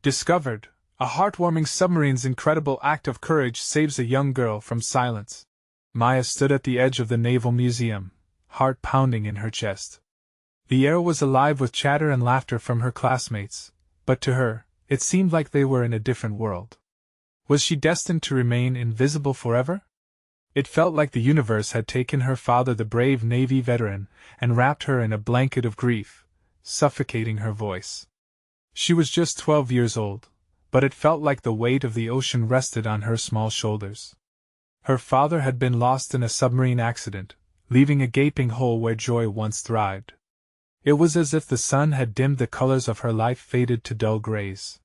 Discovered, a heartwarming submarine's incredible act of courage saves a young girl from silence. Maya stood at the edge of the Naval Museum, heart pounding in her chest. The air was alive with chatter and laughter from her classmates, but to her, it seemed like they were in a different world. Was she destined to remain invisible forever? It felt like the universe had taken her father, the brave Navy veteran, and wrapped her in a blanket of grief, suffocating her voice. She was just 12 years old, but it felt like the weight of the ocean rested on her small shoulders. Her father had been lost in a submarine accident, leaving a gaping hole where joy once thrived. It was as if the sun had dimmed the colors of her life, faded to dull grays.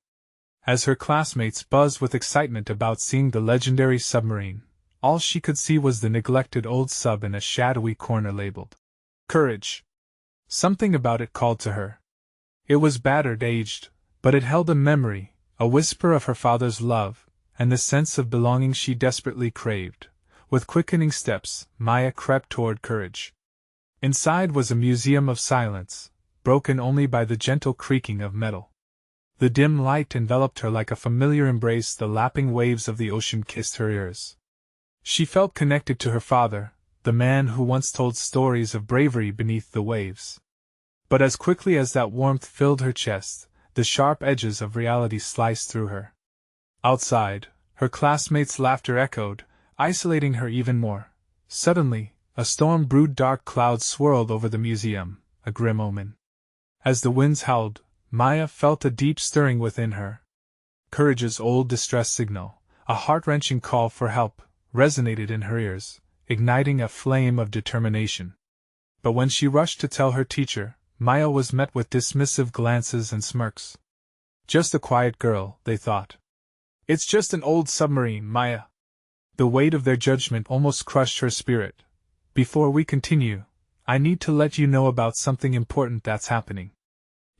As her classmates buzzed with excitement about seeing the legendary submarine, all she could see was the neglected old sub in a shadowy corner labeled Courage. Something about it called to her. It was battered, aged, but it held a memory, a whisper of her father's love, and the sense of belonging she desperately craved. With quickening steps, Maya crept toward Courage. Inside was a museum of silence, broken only by the gentle creaking of metal. The dim light enveloped her like a familiar embrace. The lapping waves of the ocean kissed her ears. She felt connected to her father, the man who once told stories of bravery beneath the waves. But as quickly as that warmth filled her chest, the sharp edges of reality sliced through her. Outside, her classmates' laughter echoed, isolating her even more. Suddenly, a storm brewed. Dark clouds swirled over the museum, a grim omen. As the winds howled, Maya felt a deep stirring within her. Courage's old distress signal, a heart-wrenching call for help, resonated in her ears, igniting a flame of determination. But when she rushed to tell her teacher, Maya was met with dismissive glances and smirks. Just a quiet girl, they thought. It's just an old submarine, Maya. The weight of their judgment almost crushed her spirit. Before we continue, I need to let you know about something important that's happening.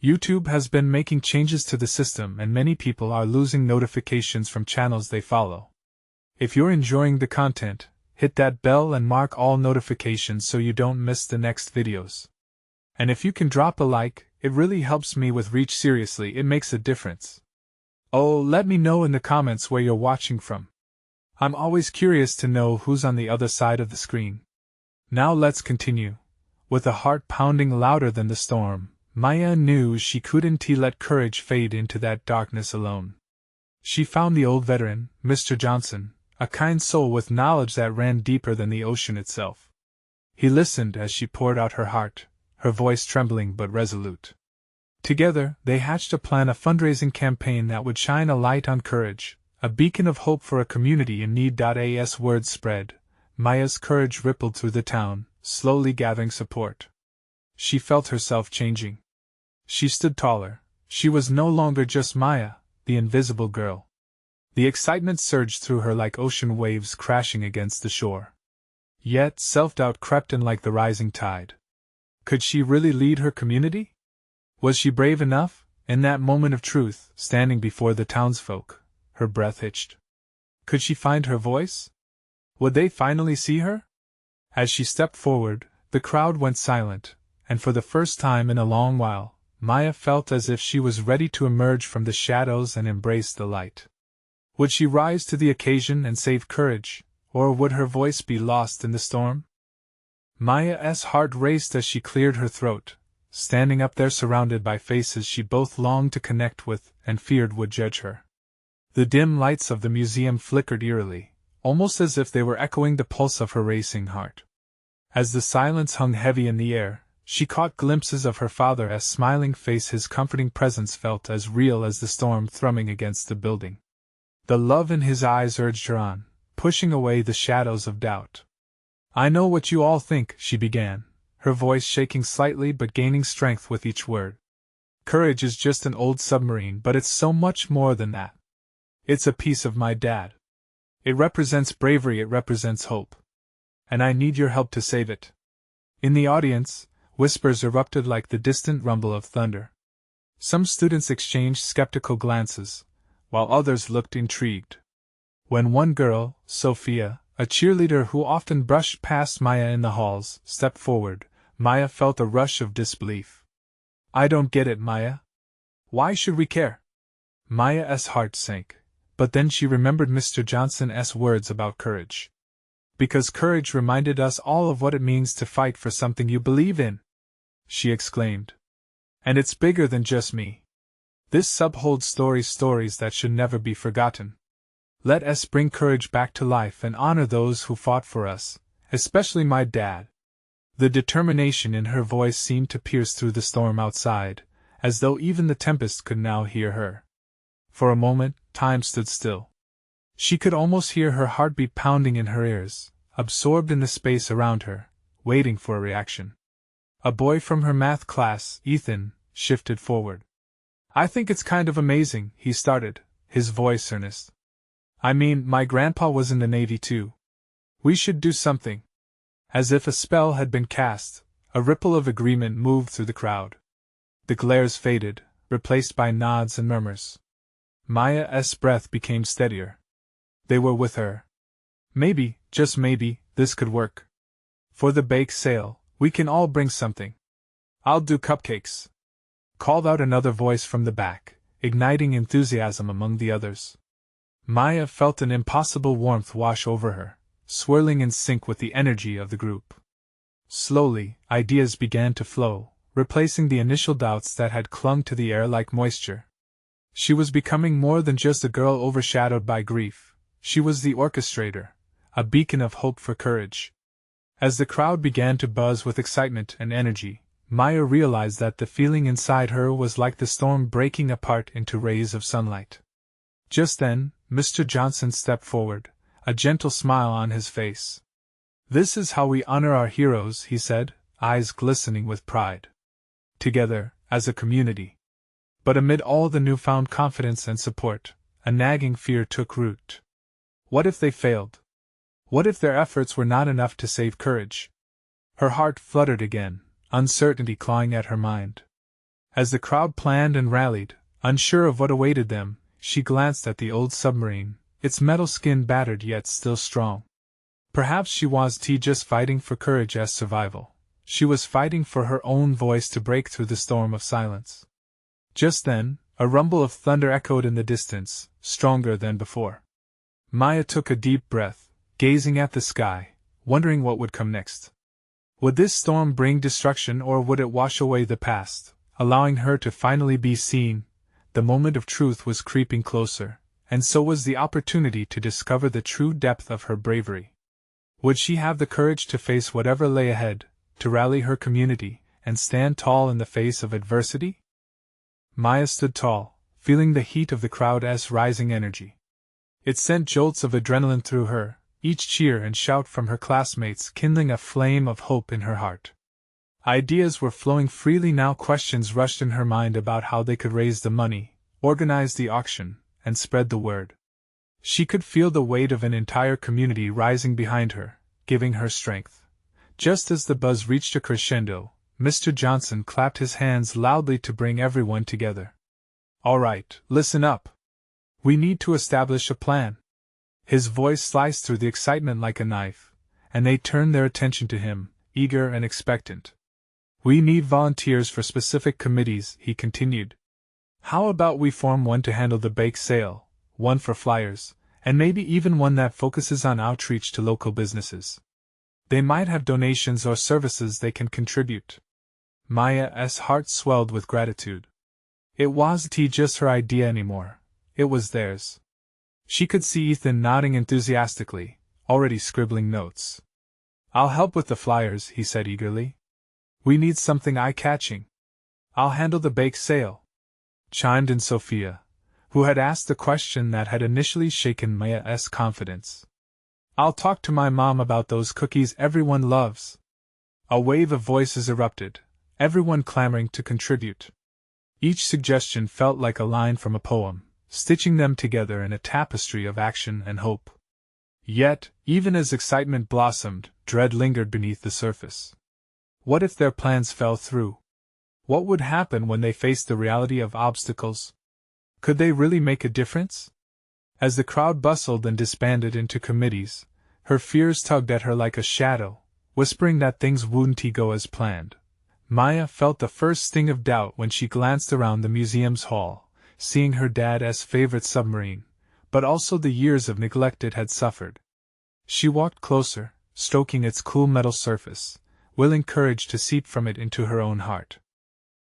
YouTube has been making changes to the system, and many people are losing notifications from channels they follow. If you're enjoying the content, hit that bell and mark all notifications so you don't miss the next videos. And if you can drop a like, it really helps me with reach. Seriously, it makes a difference. Oh, let me know in the comments where you're watching from. I'm always curious to know who's on the other side of the screen. Now let's continue. With a heart pounding louder than the storm, Maya knew she couldn't let Courage fade into that darkness alone. She found the old veteran, Mr. Johnson, a kind soul with knowledge that ran deeper than the ocean itself. He listened as she poured out her heart, her voice trembling but resolute. Together, they hatched a plan, a fundraising campaign that would shine a light on Courage, a beacon of hope for a community in need. As word spread, Maya's courage rippled through the town, slowly gathering support. She felt herself changing. She stood taller. She was no longer just Maya, the invisible girl. The excitement surged through her like ocean waves crashing against the shore. Yet self-doubt crept in like the rising tide. Could she really lead her community? Was she brave enough? In that moment of truth, standing before the townsfolk, her breath hitched. Could she find her voice? Would they finally see her? As she stepped forward, the crowd went silent, and for the first time in a long while, Maya felt as if she was ready to emerge from the shadows and embrace the light. Would she rise to the occasion and save Courage, or would her voice be lost in the storm? Maya's heart raced as she cleared her throat, standing up there surrounded by faces she both longed to connect with and feared would judge her. The dim lights of the museum flickered eerily, almost as if they were echoing the pulse of her racing heart. As the silence hung heavy in the air, she caught glimpses of her father's smiling face, his comforting presence felt as real as the storm thrumming against the building. The love in his eyes urged her on, pushing away the shadows of doubt. I know what you all think, she began, her voice shaking slightly but gaining strength with each word. Courage is just an old submarine, but it's so much more than that. It's a piece of my dad. It represents bravery, it represents hope. And I need your help to save it. In the audience, whispers erupted like the distant rumble of thunder. Some students exchanged skeptical glances, while others looked intrigued. When one girl, Sophia, a cheerleader who often brushed past Maya in the halls, stepped forward, Maya felt a rush of disbelief. I don't get it, Maya. Why should we care? Maya's heart sank, but then she remembered Mr. Johnson's words about courage. Because courage reminded us all of what it means to fight for something you believe in, she exclaimed. And it's bigger than just me. This sub holds stories that should never be forgotten. Let us bring courage back to life and honor those who fought for us, especially my dad. The determination in her voice seemed to pierce through the storm outside, as though even the tempest could now hear her. For a moment, time stood still. She could almost hear her heartbeat pounding in her ears, absorbed in the space around her, waiting for a reaction. A boy from her math class, Ethan, shifted forward. I think it's kind of amazing, he started, his voice earnest. I mean, my grandpa was in the Navy too. We should do something. As if a spell had been cast, a ripple of agreement moved through the crowd. The glares faded, replaced by nods and murmurs. Maya's breath became steadier. They were with her. Maybe, just maybe, this could work. For the bake sale, we can all bring something. I'll do cupcakes, called out another voice from the back, igniting enthusiasm among the others. Maya felt an impossible warmth wash over her, swirling in sync with the energy of the group. Slowly, ideas began to flow, replacing the initial doubts that had clung to the air like moisture. She was becoming more than just a girl overshadowed by grief. She was the orchestrator, a beacon of hope for courage. As the crowd began to buzz with excitement and energy, Maya realized that the feeling inside her was like the storm breaking apart into rays of sunlight. Just then, Mr. Johnson stepped forward, a gentle smile on his face. This is how we honor our heroes, he said, eyes glistening with pride. Together, as a community. But amid all the newfound confidence and support, a nagging fear took root. What if they failed? What if their efforts were not enough to save courage? Her heart fluttered again, uncertainty clawing at her mind. As the crowd planned and rallied, unsure of what awaited them, she glanced at the old submarine, its metal skin battered yet still strong. Perhaps she wasn't just fighting for courage as survival. She was fighting for her own voice to break through the storm of silence. Just then, a rumble of thunder echoed in the distance, stronger than before. Maya took a deep breath, gazing at the sky, wondering what would come next. Would this storm bring destruction or would it wash away the past, allowing her to finally be seen? The moment of truth was creeping closer, and so was the opportunity to discover the true depth of her bravery. Would she have the courage to face whatever lay ahead, to rally her community, and stand tall in the face of adversity? Maya stood tall, feeling the heat of the crowd's rising energy. It sent jolts of adrenaline through her, each cheer and shout from her classmates kindling a flame of hope in her heart. Ideas were flowing freely now. Questions rushed in her mind about how they could raise the money, organize the auction, and spread the word. She could feel the weight of an entire community rising behind her, giving her strength. Just as the buzz reached a crescendo, Mr. Johnson clapped his hands loudly to bring everyone together. All right, listen up. We need to establish a plan. His voice sliced through the excitement like a knife, and they turned their attention to him, eager and expectant. We need volunteers for specific committees, he continued. How about we form one to handle the bake sale, one for flyers, and maybe even one that focuses on outreach to local businesses. They might have donations or services they can contribute. Maya's heart swelled with gratitude. It wasn't just her idea anymore, it was theirs. She could see Ethan nodding enthusiastically, already scribbling notes. I'll help with the flyers, he said eagerly. We need something eye-catching. I'll handle the bake sale, chimed in Sophia, who had asked the question that had initially shaken Maya's confidence. I'll talk to my mom about those cookies everyone loves. A wave of voices erupted, everyone clamoring to contribute. Each suggestion felt like a line from a poem, stitching them together in a tapestry of action and hope. Yet, even as excitement blossomed, dread lingered beneath the surface. What if their plans fell through? What would happen when they faced the reality of obstacles? Could they really make a difference? As the crowd bustled and disbanded into committees, her fears tugged at her like a shadow, whispering that things wouldn't go as planned. Maya felt the first sting of doubt when she glanced around the museum's hall, seeing her dad's favorite submarine, but also the years of neglect it had suffered. She walked closer, stroking its cool metal surface, willing courage to seep from it into her own heart.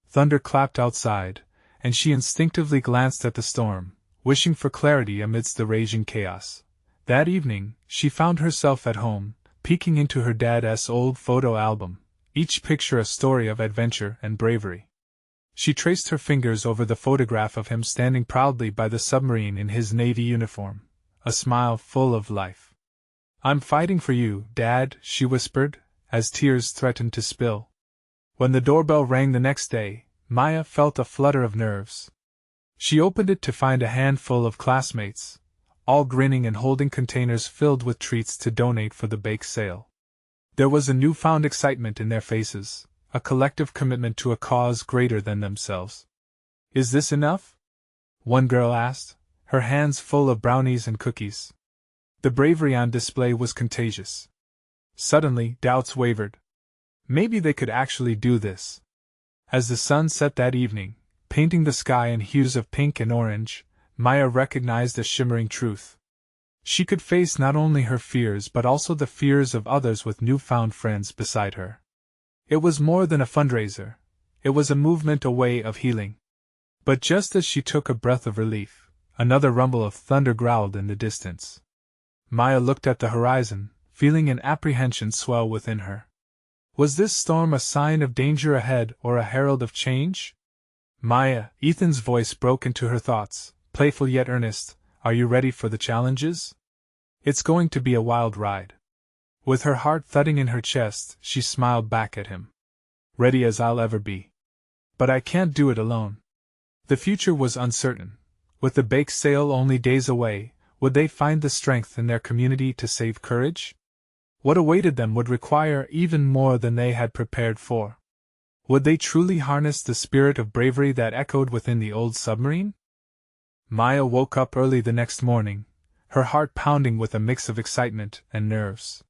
Thunder clapped outside, and she instinctively glanced at the storm, wishing for clarity amidst the raging chaos. That evening, she found herself at home, peeking into her dad's old photo album, each picture a story of adventure and bravery. She traced her fingers over the photograph of him standing proudly by the submarine in his Navy uniform, a smile full of life. "I'm fighting for you, Dad," she whispered, as tears threatened to spill. When the doorbell rang the next day, Maya felt a flutter of nerves. She opened it to find a handful of classmates, all grinning and holding containers filled with treats to donate for the bake sale. There was a newfound excitement in their faces, a collective commitment to a cause greater than themselves. "Is this enough?" one girl asked, her hands full of brownies and cookies. The bravery on display was contagious. Suddenly, doubts wavered. Maybe they could actually do this. As the sun set that evening, painting the sky in hues of pink and orange, Maya recognized a shimmering truth. She could face not only her fears but also the fears of others with newfound friends beside her. It was more than a fundraiser. It was a movement, a way of healing. But just as she took a breath of relief, another rumble of thunder growled in the distance. Maya looked at the horizon, feeling an apprehension swell within her. Was this storm a sign of danger ahead or a herald of change? "Maya," Ethan's voice broke into her thoughts, playful yet earnest, "are you ready for the challenges? It's going to be a wild ride." With her heart thudding in her chest, she smiled back at him. "Ready as I'll ever be. But I can't do it alone." The future was uncertain. With the bake sale only days away, would they find the strength in their community to save courage? What awaited them would require even more than they had prepared for. Would they truly harness the spirit of bravery that echoed within the old submarine? Maya woke up early the next morning, her heart pounding with a mix of excitement and nerves.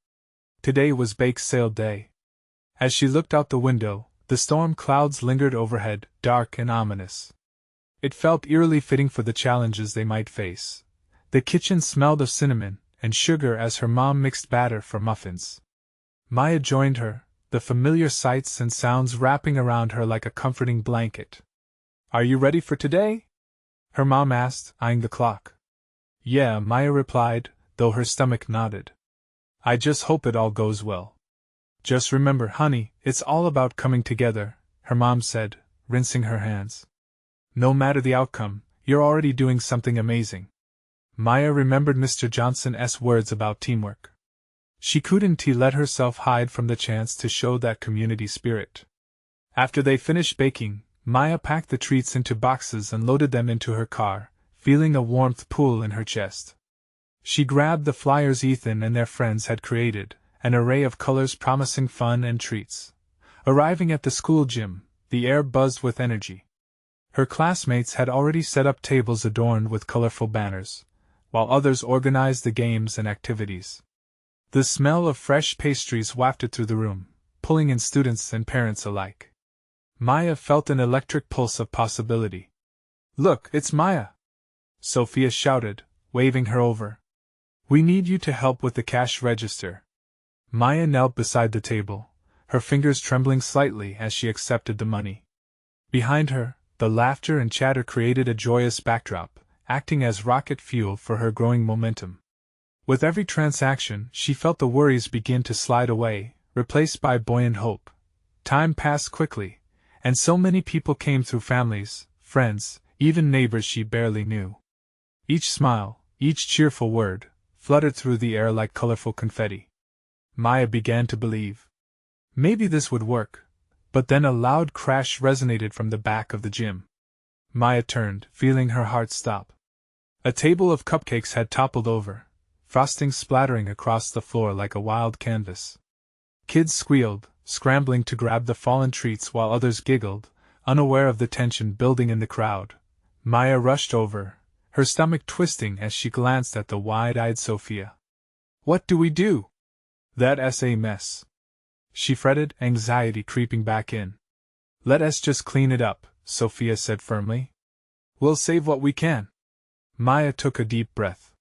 Today was bake sale day. As she looked out the window, the storm clouds lingered overhead, dark and ominous. It felt eerily fitting for the challenges they might face. The kitchen smelled of cinnamon and sugar as her mom mixed batter for muffins. Maya joined her, the familiar sights and sounds wrapping around her like a comforting blanket. "Are you ready for today?" her mom asked, eyeing the clock. "Yeah," Maya replied, though her stomach nodded. "I just hope it all goes well." "Just remember, honey, it's all about coming together," her mom said, rinsing her hands. "No matter the outcome, you're already doing something amazing." Maya remembered Mr. Johnson's words about teamwork. She couldn't let herself hide from the chance to show that community spirit. After they finished baking, Maya packed the treats into boxes and loaded them into her car, feeling a warmth pool in her chest. She grabbed the flyers Ethan and their friends had created, an array of colors promising fun and treats. Arriving at the school gym, the air buzzed with energy. Her classmates had already set up tables adorned with colorful banners, while others organized the games and activities. The smell of fresh pastries wafted through the room, pulling in students and parents alike. Maya felt an electric pulse of possibility. "Look, it's Maya!" Sophia shouted, waving her over. "We need you to help with the cash register." Maya knelt beside the table, her fingers trembling slightly as she accepted the money. Behind her, the laughter and chatter created a joyous backdrop, acting as rocket fuel for her growing momentum. With every transaction, she felt the worries begin to slide away, replaced by buoyant hope. Time passed quickly, and so many people came through, families, friends, even neighbors she barely knew. Each smile, each cheerful word, fluttered through the air like colorful confetti. Maya began to believe. Maybe this would work, but then a loud crash resonated from the back of the gym. Maya turned, feeling her heart stop. A table of cupcakes had toppled over, frosting splattering across the floor like a wild canvas. Kids squealed, scrambling to grab the fallen treats while others giggled, unaware of the tension building in the crowd. Maya rushed over, her stomach twisting as she glanced at the wide-eyed Sophia. "What do we do? That's a mess," she fretted, anxiety creeping back in. "Let us just clean it up," Sophia said firmly. We'll save what we can. Maya took a deep breath.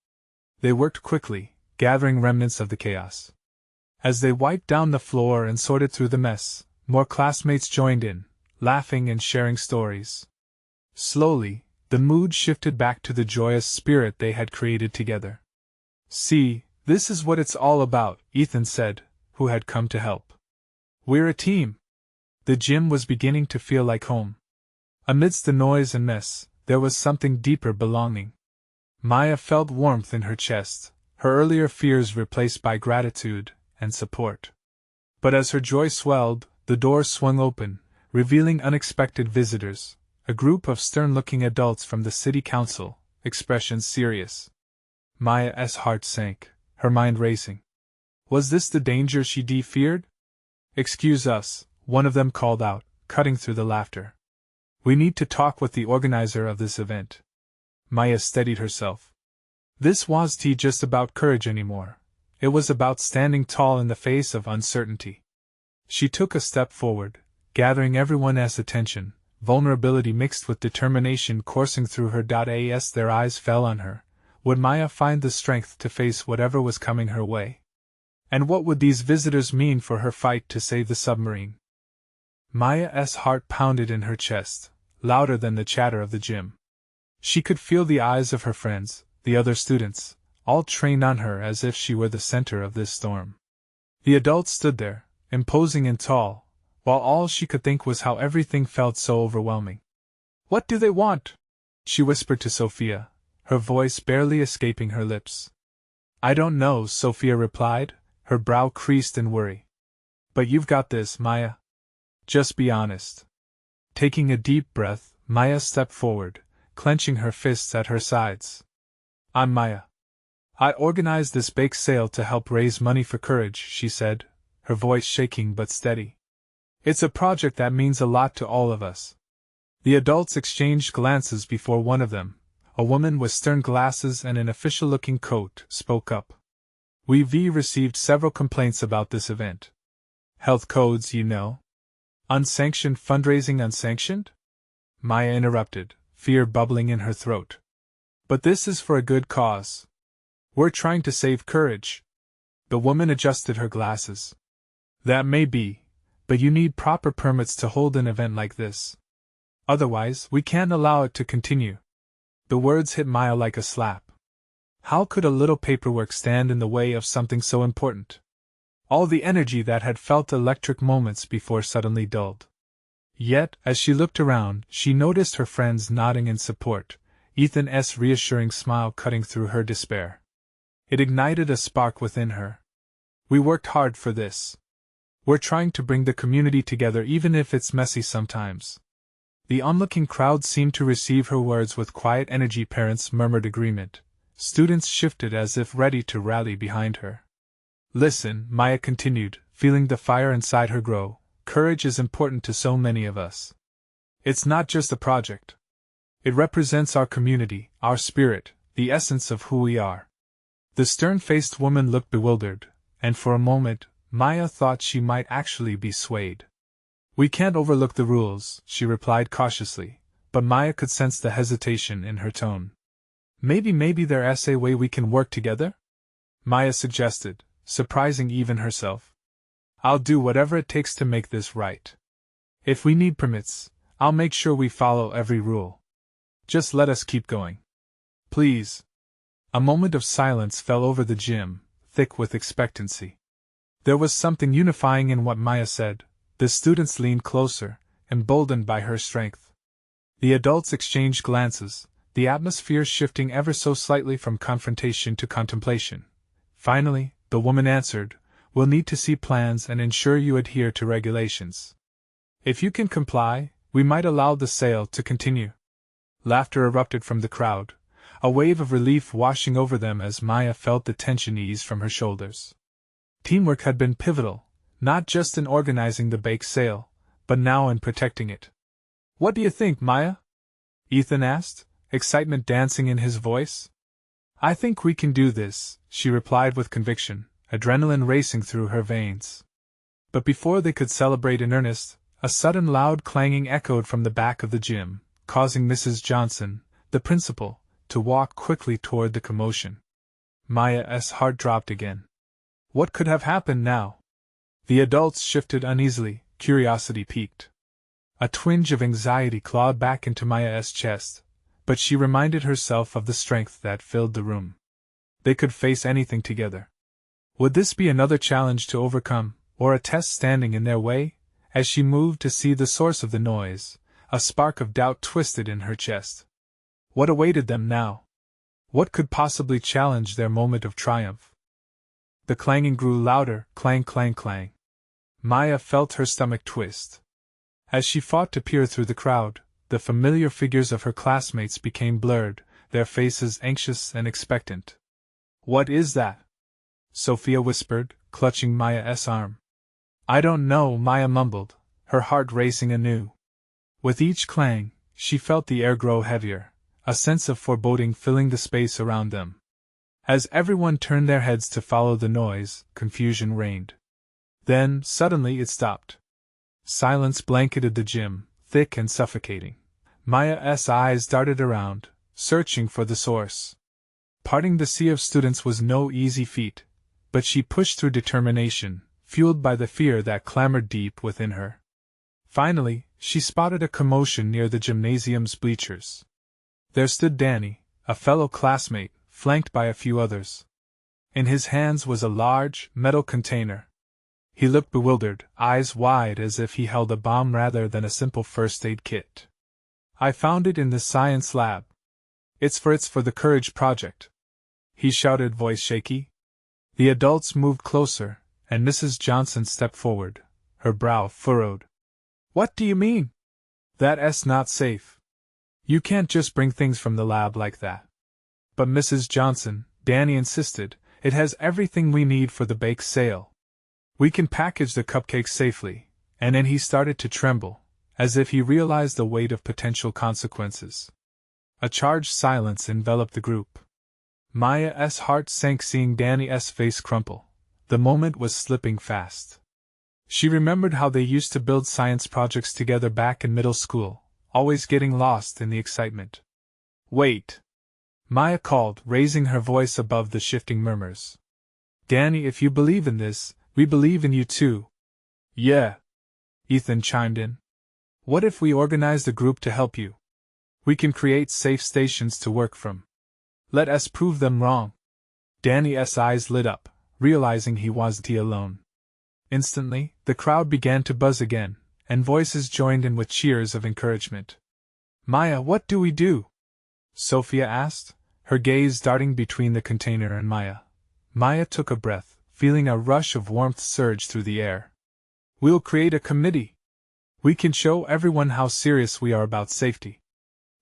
They worked quickly, gathering remnants of the chaos. As they wiped down the floor and sorted through the mess, more classmates joined in, laughing and sharing stories. Slowly, the mood shifted back to the joyous spirit they had created together. "See, this is what it's all about," Ethan said, who had come to help. "We're a team." The gym was beginning to feel like home. Amidst the noise and mess, there was something deeper belonging. Maya felt warmth in her chest, her earlier fears replaced by gratitude and support. But as her joy swelled, the door swung open, revealing unexpected visitors, a group of stern-looking adults from the city council, expressions serious. Maya's heart sank, her mind racing. Was this the danger she feared? "Excuse us," one of them called out, cutting through the laughter. "We need to talk with the organizer of this event." Maya steadied herself. This wasn't just about courage anymore. It was about standing tall in the face of uncertainty. She took a step forward, gathering everyone's attention, vulnerability mixed with determination coursing through her. As their eyes fell on her, would Maya find the strength to face whatever was coming her way? And what would these visitors mean for her fight to save the submarine? Maya's heart pounded in her chest, louder than the chatter of the gym. She could feel the eyes of her friends, the other students, all trained on her as if she were the center of this storm. The adults stood there, imposing and tall, while all she could think was how everything felt so overwhelming. "What do they want?" she whispered to Sophia, her voice barely escaping her lips. "I don't know," Sophia replied, her brow creased in worry. "But you've got this, Maya. Just be honest." Taking a deep breath, Maya stepped forward, clenching her fists at her sides. "I'm Maya. I organized this bake sale to help raise money for Courage," she said, her voice shaking but steady. "It's a project that means a lot to all of us." The adults exchanged glances before one of them, a woman with stern glasses and an official-looking coat, spoke up. "We've received several complaints about this event. Health codes, you know. Unsanctioned fundraising." "Unsanctioned?" Maya interrupted, fear bubbling in her throat. "But this is for a good cause. We're trying to save Courage." The woman adjusted her glasses. "That may be, but you need proper permits to hold an event like this. Otherwise, we can't allow it to continue." The words hit Maya like a slap. How could a little paperwork stand in the way of something so important? All the energy that had felt electric moments before suddenly dulled. Yet, as she looked around, she noticed her friends nodding in support, Ethan's reassuring smile cutting through her despair. It ignited a spark within her. "We worked hard for this. We're trying to bring the community together even if it's messy sometimes." The onlooking crowd seemed to receive her words with quiet energy. Parents murmured agreement. Students shifted as if ready to rally behind her. "Listen," Maya continued, feeling the fire inside her grow, "courage is important to so many of us. It's not just a project. It represents our community, our spirit, the essence of who we are." The stern-faced woman looked bewildered, and for a moment, Maya thought she might actually be swayed. "We can't overlook the rules," she replied cautiously, but Maya could sense the hesitation in her tone. Maybe there's a way we can work together?" Maya suggested, surprising even herself. "I'll do whatever it takes to make this right. If we need permits, I'll make sure we follow every rule. Just let us keep going. Please." A moment of silence fell over the gym, thick with expectancy. There was something unifying in what Maya said. The students leaned closer, emboldened by her strength. The adults exchanged glances, the atmosphere shifting ever so slightly from confrontation to contemplation. Finally, the woman answered, "We'll need to see plans and ensure you adhere to regulations. If you can comply, we might allow the sale to continue." Laughter erupted from the crowd, a wave of relief washing over them as Maya felt the tension ease from her shoulders. Teamwork had been pivotal, not just in organizing the bake sale, but now in protecting it. "What do you think, Maya?" Ethan asked, excitement dancing in his voice. "I think we can do this," she replied with conviction, adrenaline racing through her veins. But before they could celebrate in earnest, a sudden loud clanging echoed from the back of the gym, causing Mrs. Johnson, the principal, to walk quickly toward the commotion. Maya's heart dropped again. What could have happened now? The adults shifted uneasily, curiosity piqued. A twinge of anxiety clawed back into Maya's chest, but she reminded herself of the strength that filled the room. They could face anything together. Would this be another challenge to overcome, or a test standing in their way? As she moved to see the source of the noise, a spark of doubt twisted in her chest. What awaited them now? What could possibly challenge their moment of triumph? The clanging grew louder, clang, clang, clang. Maya felt her stomach twist. As she fought to peer through the crowd, the familiar figures of her classmates became blurred, their faces anxious and expectant. What is that? Sophia whispered, clutching Maya's arm. I don't know, Maya mumbled, her heart racing anew. With each clang, she felt the air grow heavier, a sense of foreboding filling the space around them. As everyone turned their heads to follow the noise, confusion reigned. Then, suddenly it stopped. Silence blanketed the gym, thick and suffocating. Maya's eyes darted around, searching for the source. Parting the sea of students was no easy feat, but she pushed through determination, fueled by the fear that clamored deep within her. Finally, she spotted a commotion near the gymnasium's bleachers. There stood Danny, a fellow classmate, flanked by a few others. In his hands was a large, metal container. He looked bewildered, eyes wide as if he held a bomb rather than a simple first aid kit. I found it in the science lab. It's for the Courage Project, he shouted, voice shaky. The adults moved closer, and Mrs. Johnson stepped forward, her brow furrowed. What do you mean? That's not safe. You can't just bring things from the lab like that. But Mrs. Johnson, Danny insisted, it has everything we need for the bake sale. We can package the cupcakes safely, and then he started to tremble, as if he realized the weight of potential consequences. A charged silence enveloped the group. Maya's heart sank seeing Danny's face crumple. The moment was slipping fast. She remembered how they used to build science projects together back in middle school, always getting lost in the excitement. Wait! Maya called, raising her voice above the shifting murmurs. Danny, if you believe in this, we believe in you too. Yeah, Ethan chimed in. What if we organized a group to help you? We can create safe stations to work from. Let us prove them wrong. Danny's eyes lit up, realizing he wasn't alone. Instantly, the crowd began to buzz again, and voices joined in with cheers of encouragement. Maya, what do we do? Sophia asked, her gaze darting between the container and Maya. Maya took a breath, feeling a rush of warmth surge through the air. We'll create a committee. We can show everyone how serious we are about safety.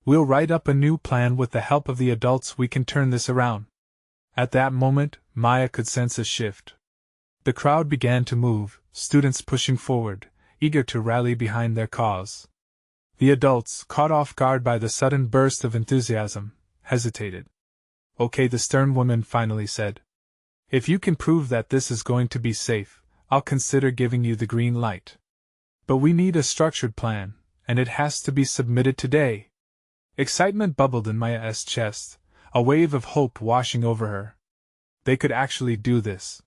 We'll write up a new plan with the help of the adults. We can turn this around. At that moment, Maya could sense a shift. The crowd began to move, students pushing forward, eager to rally behind their cause. The adults, caught off guard by the sudden burst of enthusiasm, hesitated. Okay, the stern woman finally said. If you can prove that this is going to be safe, I'll consider giving you the green light. But we need a structured plan, and it has to be submitted today. Excitement bubbled in Maya's chest, a wave of hope washing over her. They could actually do this.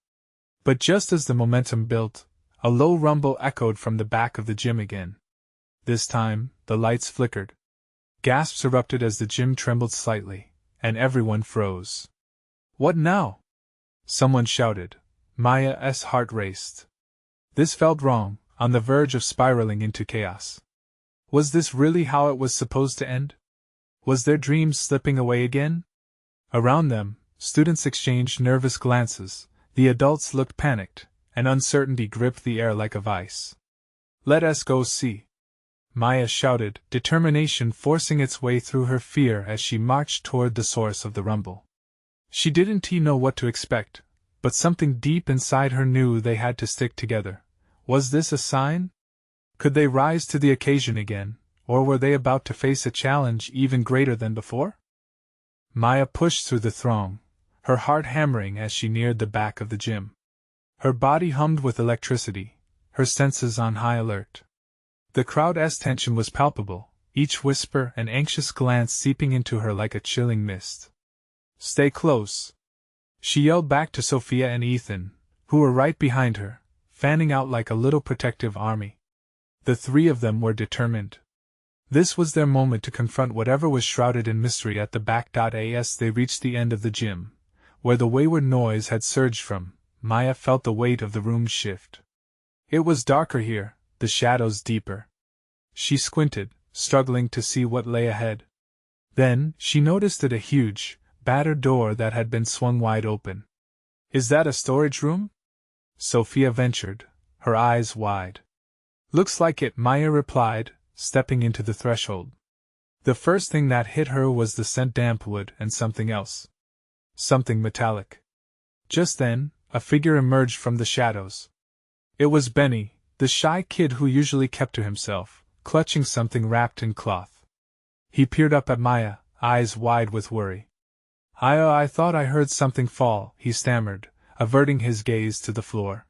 But just as the momentum built, a low rumble echoed from the back of the gym again. This time, the lights flickered. Gasps erupted as the gym trembled slightly, and everyone froze. What now? Someone shouted. Maya's heart raced. This felt wrong, on the verge of spiraling into chaos. Was this really how it was supposed to end? Was their dreams slipping away again? Around them, students exchanged nervous glances, the adults looked panicked, and uncertainty gripped the air like a vice. Let us go see. Maya shouted, determination forcing its way through her fear as she marched toward the source of the rumble. She didn't know what to expect, but something deep inside her knew they had to stick together. Was this a sign? Could they rise to the occasion again, or were they about to face a challenge even greater than before? Maya pushed through the throng, her heart hammering as she neared the back of the gym. Her body hummed with electricity, her senses on high alert. The crowd's tension was palpable, each whisper and anxious glance seeping into her like a chilling mist. "Stay close," she yelled back to Sophia and Ethan, who were right behind her, fanning out like a little protective army. The three of them were determined. This was their moment to confront whatever was shrouded in mystery at the back. As they reached the end of the gym, where the wayward noise had surged from, Maya felt the weight of the room shift. It was darker here, the shadows deeper. She squinted, struggling to see what lay ahead. Then, she noticed a huge, battered door that had been swung wide open. "Is that a storage room?" Sophia ventured, her eyes wide. "Looks like it," Maya replied, stepping into the threshold. The first thing that hit her was the scent damp wood and something else. Something metallic. Just then, a figure emerged from the shadows. It was Benny, the shy kid who usually kept to himself, clutching something wrapped in cloth. He peered up at Maya, eyes wide with worry. I thought I heard something fall," he stammered, averting his gaze to the floor.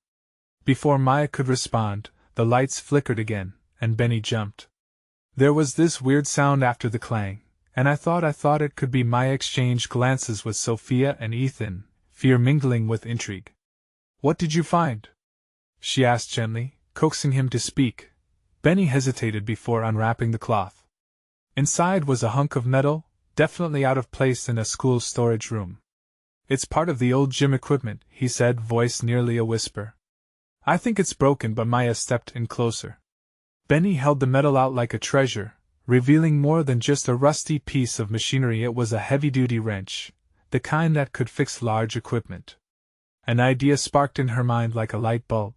Before Maya could respond, the lights flickered again, and Benny jumped. There was this weird sound after the clang, and I thought it could be. Maya exchanged glances with Sophia and Ethan, fear mingling with intrigue. "What did you find?" she asked gently, coaxing him to speak. Benny hesitated before unwrapping the cloth. Inside was a hunk of metal, definitely out of place in a school storage room. "It's part of the old gym equipment," he said, voice nearly a whisper. "I think it's broken," but Maya stepped in closer. Benny held the metal out like a treasure, revealing more than just a rusty piece of machinery. It was a heavy-duty wrench, the kind that could fix large equipment. An idea sparked in her mind like a light bulb.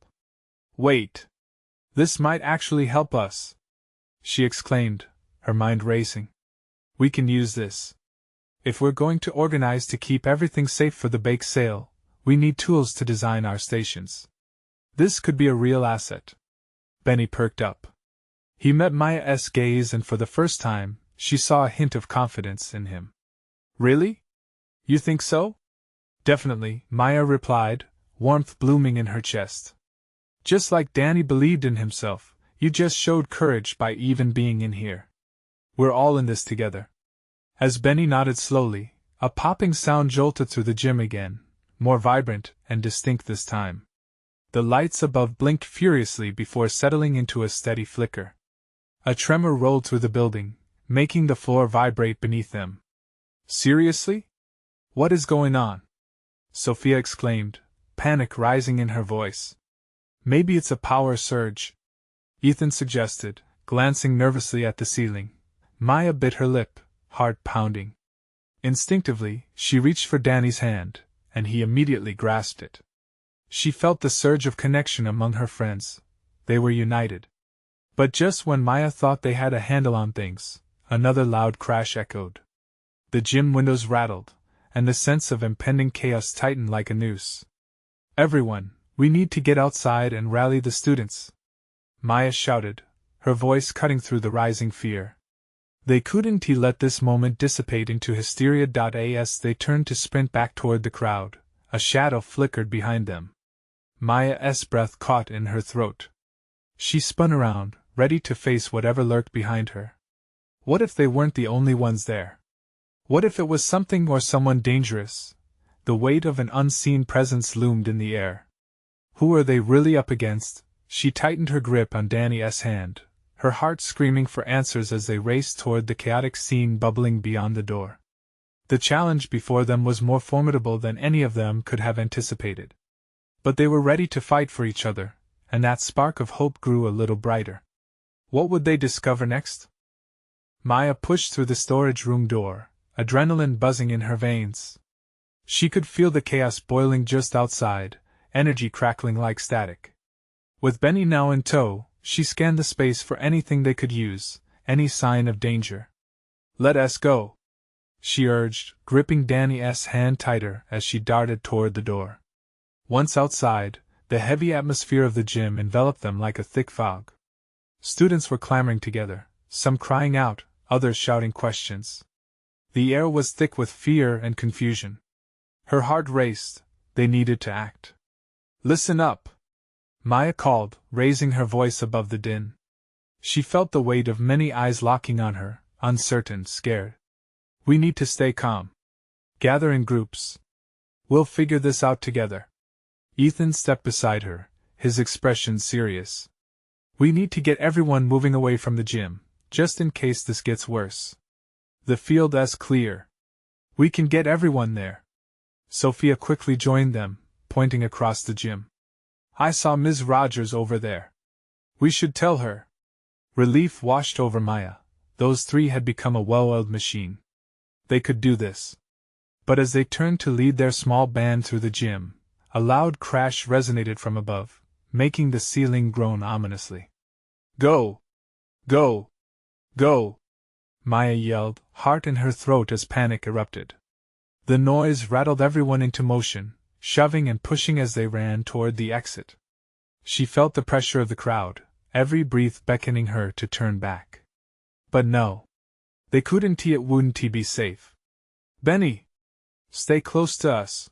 "Wait! This might actually help us!" she exclaimed, her mind racing. "We can use this. If we're going to organize to keep everything safe for the bake sale, we need tools to design our stations. This could be a real asset." Benny perked up. He met Maya's gaze, and for the first time, she saw a hint of confidence in him. "Really? You think so?" "Definitely," Maya replied, warmth blooming in her chest. "Just like Danny believed in himself, you just showed courage by even being in here. We're all in this together." As Benny nodded slowly, a popping sound jolted through the gym again, more vibrant and distinct this time. The lights above blinked furiously before settling into a steady flicker. A tremor rolled through the building, making the floor vibrate beneath them. "Seriously? What is going on?" Sophia exclaimed, panic rising in her voice. "Maybe it's a power surge," Ethan suggested, glancing nervously at the ceiling. Maya bit her lip, heart pounding. Instinctively, she reached for Danny's hand, and he immediately grasped it. She felt the surge of connection among her friends. They were united. But just when Maya thought they had a handle on things, another loud crash echoed. The gym windows rattled, and the sense of impending chaos tightened like a noose. "Everyone, we need to get outside and rally the students," Maya shouted, her voice cutting through the rising fear. They couldn't let this moment dissipate into hysteria. As they turned to sprint back toward the crowd, a shadow flickered behind them. Maya's breath caught in her throat. She spun around, ready to face whatever lurked behind her. What if they weren't the only ones there? What if it was something or someone dangerous? The weight of an unseen presence loomed in the air. Who were they really up against? She tightened her grip on Danny's hand, her heart screaming for answers as they raced toward the chaotic scene bubbling beyond the door. The challenge before them was more formidable than any of them could have anticipated. But they were ready to fight for each other, and that spark of hope grew a little brighter. What would they discover next? Maya pushed through the storage room door, adrenaline buzzing in her veins. She could feel the chaos boiling just outside, energy crackling like static. With Benny now in tow, she scanned the space for anything they could use, any sign of danger. "Let us go," she urged, gripping Danny's hand tighter as she darted toward the door. Once outside, the heavy atmosphere of the gym enveloped them like a thick fog. Students were clamoring together, some crying out, others shouting questions. The air was thick with fear and confusion. Her heart raced. They needed to act. "Listen up," Maya called, raising her voice above the din. She felt the weight of many eyes locking on her, uncertain, scared. We need to stay calm. Gather in groups. We'll figure this out together. Ethan stepped beside her, his expression serious. We need to get everyone moving away from the gym, just in case this gets worse. The field is clear. We can get everyone there. Sophia quickly joined them, pointing across the gym. I saw Ms. Rogers over there. We should tell her. Relief washed over Maya. Those three had become a well-oiled machine. They could do this. But as they turned to lead their small band through the gym, a loud crash resonated from above, making the ceiling groan ominously. Go! Go! Go! Maya yelled, heart in her throat as panic erupted. The noise rattled everyone into motion, shoving and pushing as they ran toward the exit. She felt the pressure of the crowd, every breath beckoning her to turn back. But no. They couldn't. It wouldn't be safe. Benny! Stay close to us!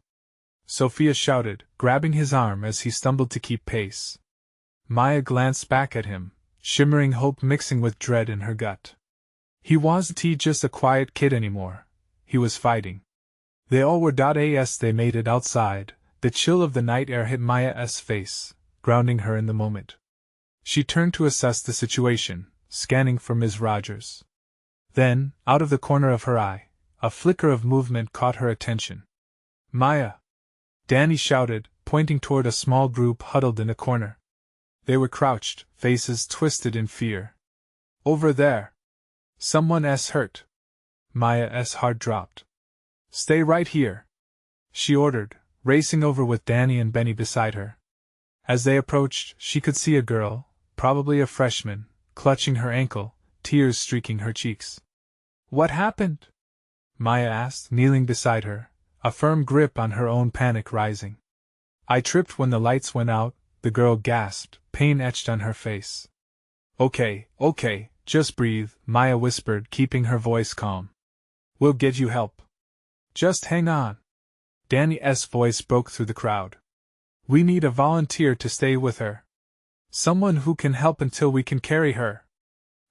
Sophia shouted, grabbing his arm as he stumbled to keep pace. Maya glanced back at him, shimmering hope mixing with dread in her gut. He wasn't just a quiet kid anymore. He was fighting. They all were. As they made it outside, the chill of the night air hit Maya's face, grounding her in the moment. She turned to assess the situation, scanning for Ms. Rogers. Then, out of the corner of her eye, a flicker of movement caught her attention. Maya! Danny shouted, pointing toward a small group huddled in a corner. They were crouched, faces twisted in fear. Over there! Someone's hurt. Maya's heart dropped. Stay right here, she ordered, racing over with Danny and Benny beside her. As they approached, she could see a girl, probably a freshman, clutching her ankle, tears streaking her cheeks. What happened? Maya asked, kneeling beside her, a firm grip on her own, panic rising. I tripped when the lights went out, the girl gasped, pain etched on her face. Okay, just breathe, Maya whispered, keeping her voice calm. We'll get you help. Just hang on. Danny's voice broke through the crowd. We need a volunteer to stay with her. Someone who can help until we can carry her.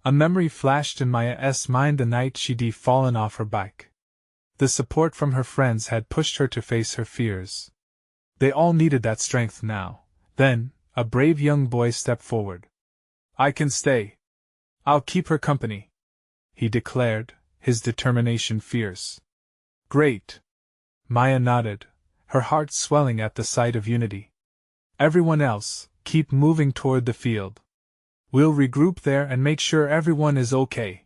A memory flashed in Maya's mind the night she'd fallen off her bike. The support from her friends had pushed her to face her fears. They all needed that strength now. Then, a brave young boy stepped forward. I can stay. I'll keep her company, he declared, his determination fierce. Great. Maya nodded, her heart swelling at the sight of unity. Everyone else, keep moving toward the field. We'll regroup there and make sure everyone is okay.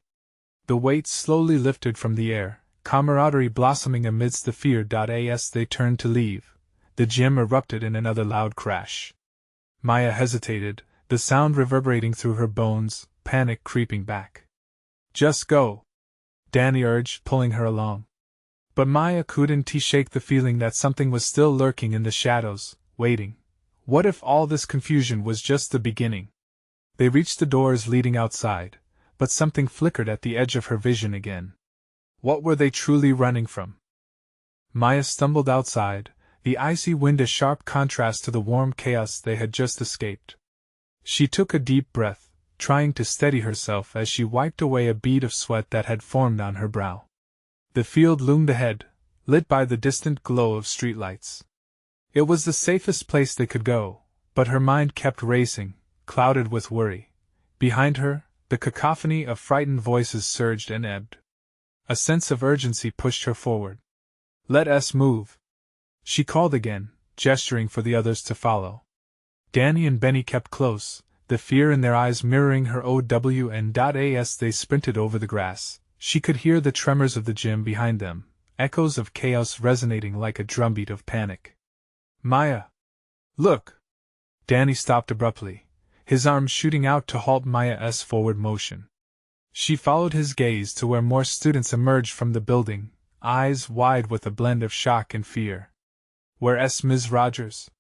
The weight slowly lifted from the air, camaraderie blossoming amidst the fear. As they turned to leave, the gym erupted in another loud crash. Maya hesitated, the sound reverberating through her bones, panic creeping back. Just go, Danny urged, pulling her along. But Maya couldn't shake the feeling that something was still lurking in the shadows, waiting. What if all this confusion was just the beginning? They reached the doors leading outside, but something flickered at the edge of her vision again. What were they truly running from? Maya stumbled outside, the icy wind a sharp contrast to the warm chaos they had just escaped. She took a deep breath, trying to steady herself as she wiped away a bead of sweat that had formed on her brow. The field loomed ahead, lit by the distant glow of streetlights. It was the safest place they could go, but her mind kept racing, clouded with worry. Behind her, the cacophony of frightened voices surged and ebbed. A sense of urgency pushed her forward. Let us move, she called again, gesturing for the others to follow. Danny and Benny kept close, the fear in their eyes mirroring her OWN. As they sprinted over the grass, she could hear the tremors of the gym behind them, echoes of chaos resonating like a drumbeat of panic. Maya! Look! Danny stopped abruptly, his arm shooting out to halt Maya's forward motion. She followed his gaze to where more students emerged from the building, eyes wide with a blend of shock and fear. Where's Ms. Rogers?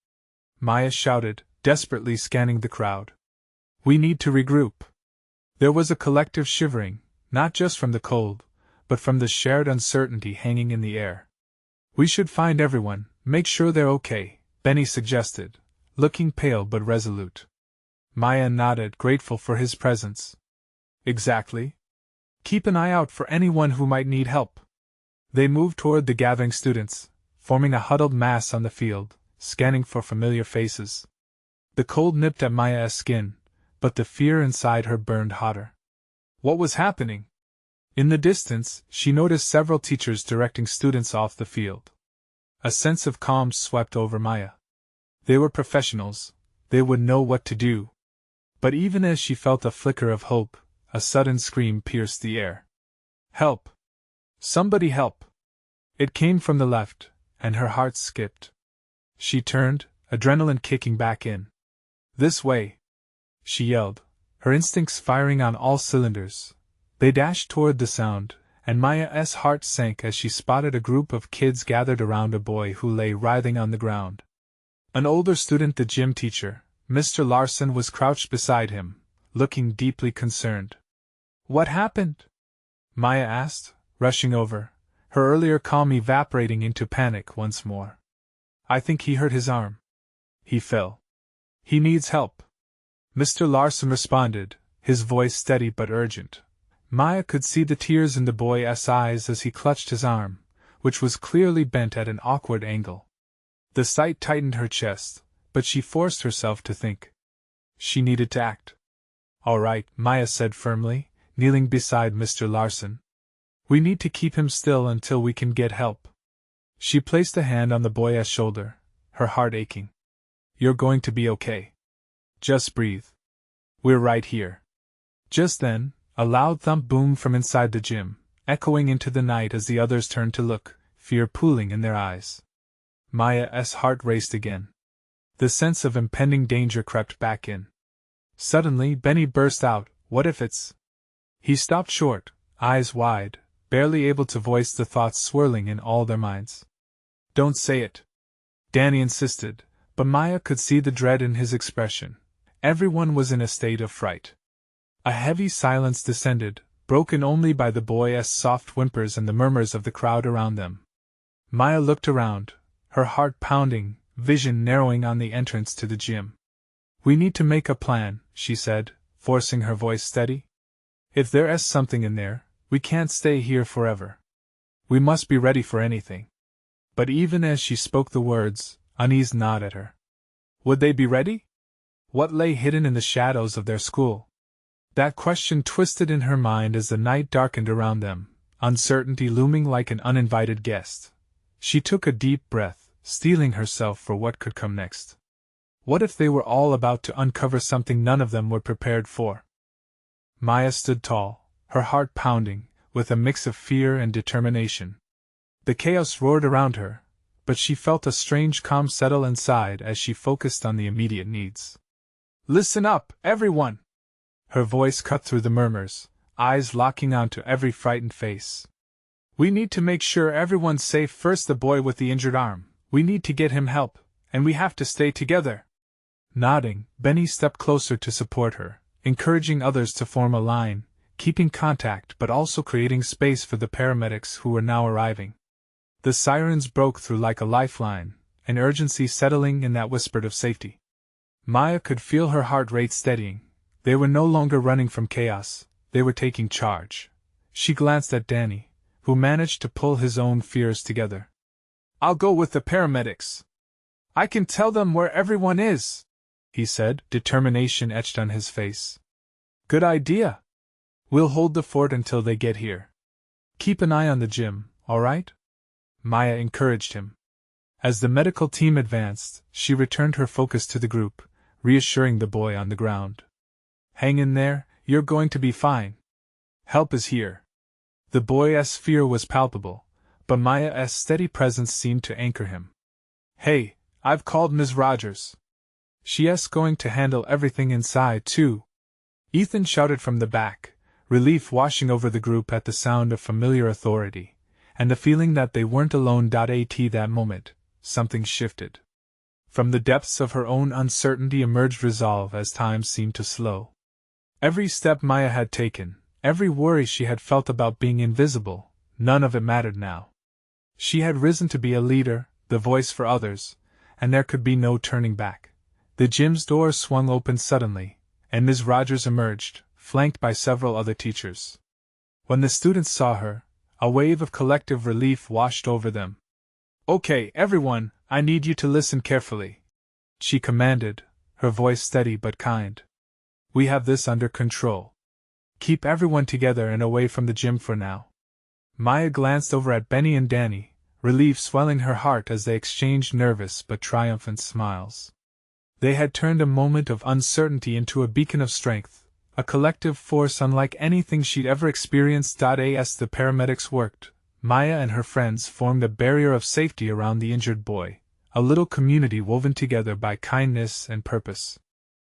Maya shouted, desperately scanning the crowd. We need to regroup. There was a collective shivering, not just from the cold, but from the shared uncertainty hanging in the air. We should find everyone, make sure they're okay, Benny suggested, looking pale but resolute. Maya nodded, grateful for his presence, Exactly. Keep an eye out for anyone who might need help. They moved toward the gathering students, forming a huddled mass on the field, scanning for familiar faces. The cold nipped at Maya's skin, but the fear inside her burned hotter. What was happening? In the distance, she noticed several teachers directing students off the field. A sense of calm swept over Maya. They were professionals, they would know what to do. But even as she felt a flicker of hope, a sudden scream pierced the air. Help! Somebody help! It came from the left, and her heart skipped. She turned, adrenaline kicking back in. This way! She yelled, her instincts firing on all cylinders. They dashed toward the sound, and Maya's heart sank as she spotted a group of kids gathered around a boy who lay writhing on the ground. An older student, the gym teacher, Mr. Larson, was crouched beside him, looking deeply concerned. What happened? Maya asked, rushing over, her earlier calm evaporating into panic once more. I think he hurt his arm. He fell. He needs help. Mr. Larson responded, his voice steady but urgent. Maya could see the tears in the boy's eyes as he clutched his arm, which was clearly bent at an awkward angle. The sight tightened her chest, but she forced herself to think. She needed to act. All right, Maya said firmly, kneeling beside Mr. Larson. We need to keep him still until we can get help. She placed a hand on the boy's shoulder, her heart aching. You're going to be okay. Just breathe. We're right here. Just then, a loud thump boomed from inside the gym, echoing into the night as the others turned to look, fear pooling in their eyes. Maya's heart raced again. The sense of impending danger crept back in. Suddenly, Benny burst out, "What if it's—" He stopped short, eyes wide, barely able to voice the thoughts swirling in all their minds. Don't say it, Danny insisted, but Maya could see the dread in his expression. Everyone was in a state of fright. A heavy silence descended, broken only by the boy's soft whimpers and the murmurs of the crowd around them. Maya looked around, her heart pounding, vision narrowing on the entrance to the gym. We need to make a plan, she said, forcing her voice steady. If there is something in there, we can't stay here forever. We must be ready for anything. But even as she spoke the words, unease gnawed at her. Would they be ready? What lay hidden in the shadows of their school? That question twisted in her mind as the night darkened around them, uncertainty looming like an uninvited guest. She took a deep breath, steeling herself for what could come next. What if they were all about to uncover something none of them were prepared for? Maya stood tall, her heart pounding, with a mix of fear and determination. The chaos roared around her, but she felt a strange calm settle inside as she focused on the immediate needs. Listen up, everyone! Her voice cut through the murmurs, eyes locking onto every frightened face. We need to make sure everyone's safe. First, the boy with the injured arm. We need to get him help, and we have to stay together. Nodding, Benny stepped closer to support her, encouraging others to form a line, keeping contact but also creating space for the paramedics who were now arriving. The sirens broke through like a lifeline, an urgency settling in that whispered of safety. Maya could feel her heart rate steadying. They were no longer running from chaos, they were taking charge. She glanced at Danny, who managed to pull his own fears together. I'll go with the paramedics. I can tell them where everyone is, he said, determination etched on his face. Good idea. We'll hold the fort until they get here. Keep an eye on the gym, all right? Maya encouraged him. As the medical team advanced, she returned her focus to the group, reassuring the boy on the ground. Hang in there, you're going to be fine. Help is here. The boy's fear was palpable, but Maya's steady presence seemed to anchor him. Hey, I've called Ms. Rogers. She's going to handle everything inside, too. Ethan shouted from the back, relief washing over the group at the sound of familiar authority, and the feeling that they weren't alone. At that moment, something shifted. From the depths of her own uncertainty emerged resolve as time seemed to slow. Every step Maya had taken, every worry she had felt about being invisible, none of it mattered now. She had risen to be a leader, the voice for others, and there could be no turning back. The gym's door swung open suddenly, and Ms. Rogers emerged, flanked by several other teachers. When the students saw her, a wave of collective relief washed over them. "Okay, everyone, I need you to listen carefully," she commanded, her voice steady but kind. "We have this under control. Keep everyone together and away from the gym for now." Maya glanced over at Benny and Danny, relief swelling her heart as they exchanged nervous but triumphant smiles. They had turned a moment of uncertainty into a beacon of strength, a collective force unlike anything she'd ever experienced. As the paramedics worked, Maya and her friends formed a barrier of safety around the injured boy, a little community woven together by kindness and purpose.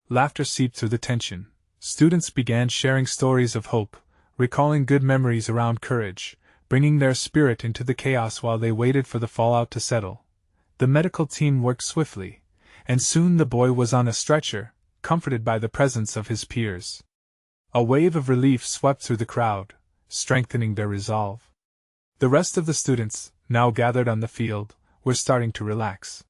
Laughter seeped through the tension. Students began sharing stories of hope, recalling good memories around courage, bringing their spirit into the chaos while they waited for the fallout to settle. The medical team worked swiftly, and soon the boy was on a stretcher, comforted by the presence of his peers. A wave of relief swept through the crowd, strengthening their resolve. The rest of the students, now gathered on the field, were starting to relax.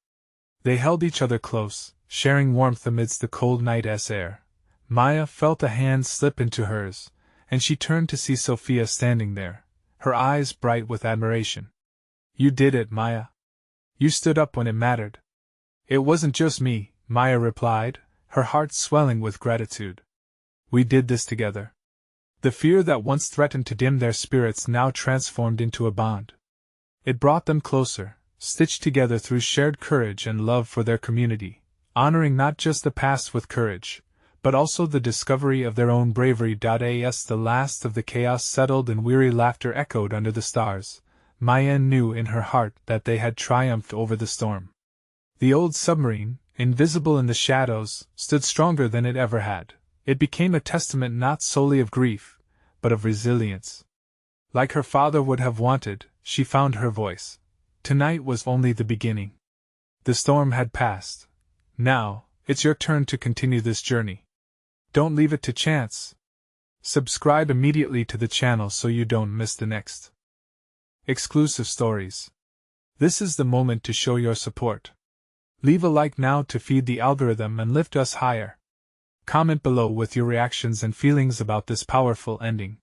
They held each other close, sharing warmth amidst the cold night's air. Maya felt a hand slip into hers, and she turned to see Sophia standing there, her eyes bright with admiration. "You did it, Maya. You stood up when it mattered." "It wasn't just me," Maya replied, her heart swelling with gratitude. "We did this together." The fear that once threatened to dim their spirits now transformed into a bond. It brought them closer, stitched together through shared courage and love for their community, honoring not just the past with courage, but also the discovery of their own bravery. As the last of the chaos settled and weary laughter echoed under the stars, Maya knew in her heart that they had triumphed over the storm. The old submarine, invisible in the shadows, stood stronger than it ever had. It became a testament not solely of grief, but of resilience. Like her father would have wanted, she found her voice. Tonight was only the beginning. The storm had passed. Now, it's your turn to continue this journey. Don't leave it to chance. Subscribe immediately to the channel so you don't miss the next exclusive stories. This is the moment to show your support. Leave a like now to feed the algorithm and lift us higher. Comment below with your reactions and feelings about this powerful ending.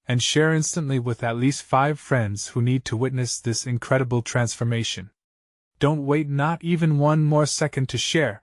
And share instantly with at least 5 friends who need to witness this incredible transformation. Don't wait not even one more second to share.